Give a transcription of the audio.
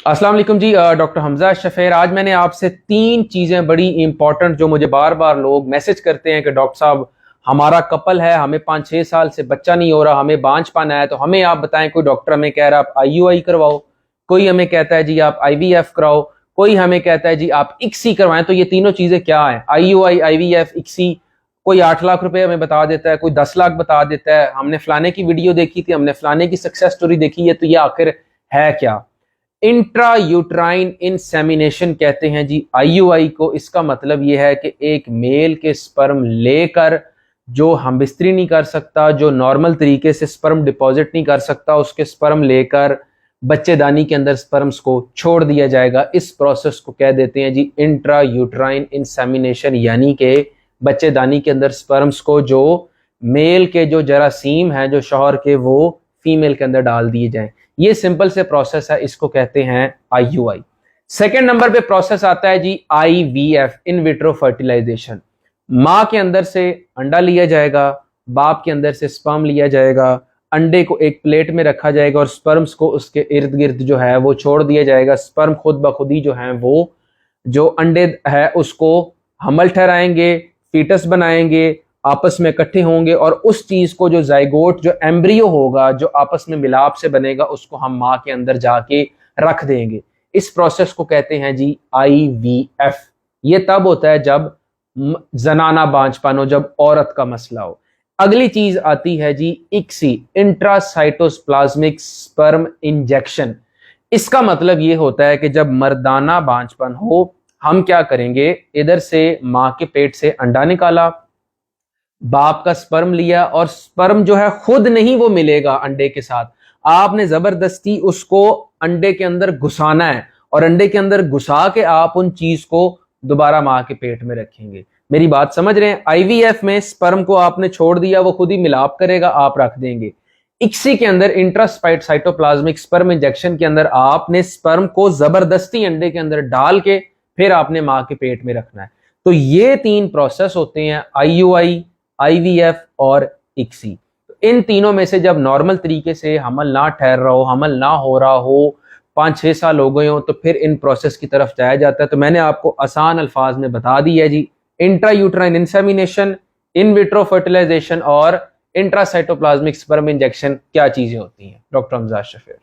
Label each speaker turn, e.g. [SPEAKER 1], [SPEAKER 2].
[SPEAKER 1] अस्सलाम वालेकुम जी। डॉक्टर हमजा शफेर। आज मैंने आपसे तीन चीज़ें बड़ी इंपॉर्टेंट जो मुझे बार बार लोग मैसेज करते हैं कि डॉक्टर साहब हमारा कपल है, हमें 5-6 साल से बच्चा नहीं हो रहा, हमें बांझपन है, तो हमें आप बताएं। कोई डॉक्टर हमें कह रहा है आप IUI करवाओ, कोई हमें कहता है जी आप IVF कराओ, कोई हमें कहता है जी आप ICSI करवाएं। तो ये तीनों चीज़ें क्या है? IUI, IVF, ICSI। कोई 8 लाख रुपए हमें बता देता है, कोई 10 लाख बता देता है। हमने फलाने की वीडियो देखी थी, हमने फलाने की सक्सेस स्टोरी देखी है, तो ये आखिर है क्या? इंट्रा यूट्राइन इंसेमिनेशन कहते हैं जी IUI को। इसका मतलब यह है कि एक मेल के स्पर्म लेकर, जो हम बिस्तरी नहीं कर सकता, जो नॉर्मल तरीके से स्पर्म डिपॉजिट नहीं कर सकता, उसके स्पर्म लेकर बच्चेदानी के अंदर स्पर्म्स को छोड़ दिया जाएगा। इस प्रोसेस को कह देते हैं जी इंट्रा यूट्राइन इंसेमिनेशन, यानी कि बच्चेदानी के अंदर स्पर्म्स को जो मेल के जो जरासीम हैं जो शौहर के, वो फीमेल के अंदर डाल दिए जाएं। ये सिंपल से प्रोसेस है, इसको कहते हैं IUI। सेकेंड नंबर पे प्रोसेस आता है जी IVF, इन विट्रो फर्टिलाइजेशन। मां के अंदर से अंडा लिया जाएगा, बाप के अंदर से स्पर्म लिया जाएगा, अंडे को एक प्लेट में रखा जाएगा और स्पर्म्स को उसके इर्द गिर्द जो है वो छोड़ दिया जाएगा। स्पर्म खुद ब खुद ही जो है वो जो अंडे है उसको हमल ठहराएंगे, फीटस बनाएंगे, आपस में इकट्ठे होंगे और उस चीज को जो जाइगोट, जो एम्ब्रियो होगा, जो आपस में मिलाप से बनेगा, उसको हम मां के अंदर जाके रख देंगे। इस प्रोसेस को कहते हैं जी IVF। ये तब होता है जब जनाना बांझपन हो, जब औरत का मसला हो। अगली चीज आती है जी ICSI, इंट्रासाइटोप्लाज्मिक स्पर्म इंजेक्शन। इसका मतलब ये होता है कि जब मर्दाना बांझपन हो, हम क्या करेंगे, इधर से मां के पेट से अंडा निकाला, बाप का स्पर्म लिया, और स्पर्म जो है खुद नहीं वो मिलेगा अंडे के साथ, आपने जबरदस्ती उसको अंडे के अंदर घुसाना है और अंडे के अंदर घुसा के आप उन चीज को दोबारा मां के पेट में रखेंगे। मेरी बात समझ रहे हैं? IVF में स्पर्म को आपने छोड़ दिया, वो खुद ही मिलाप करेगा, आप रख देंगे। ICSI के अंदर, इंट्रासाइटोप्लाज्मिक स्पर्म इंजेक्शन के अंदर, आपने स्पर्म को जबरदस्ती अंडे के अंदर डाल के फिर आपने मां के पेट में रखना है। तो ये तीन प्रोसेस होते हैं, IUI, IVF और ICSI। इन तीनों में से जब नॉर्मल तरीके से हमल ना ठहर रहा हो, हमल ना हो रहा हो, 5-6 साल हो गए हो, तो फिर इन प्रोसेस की तरफ जाया जाता है। तो मैंने आपको आसान अल्फाज में बता दिया जी, intra uterine insemination, in vitro fertilisation और इंट्रासाइटोप्लाज्मिक स्पर्म इंजेक्शन क्या चीजें होती हैं। डॉक्टर हमजा शफीर।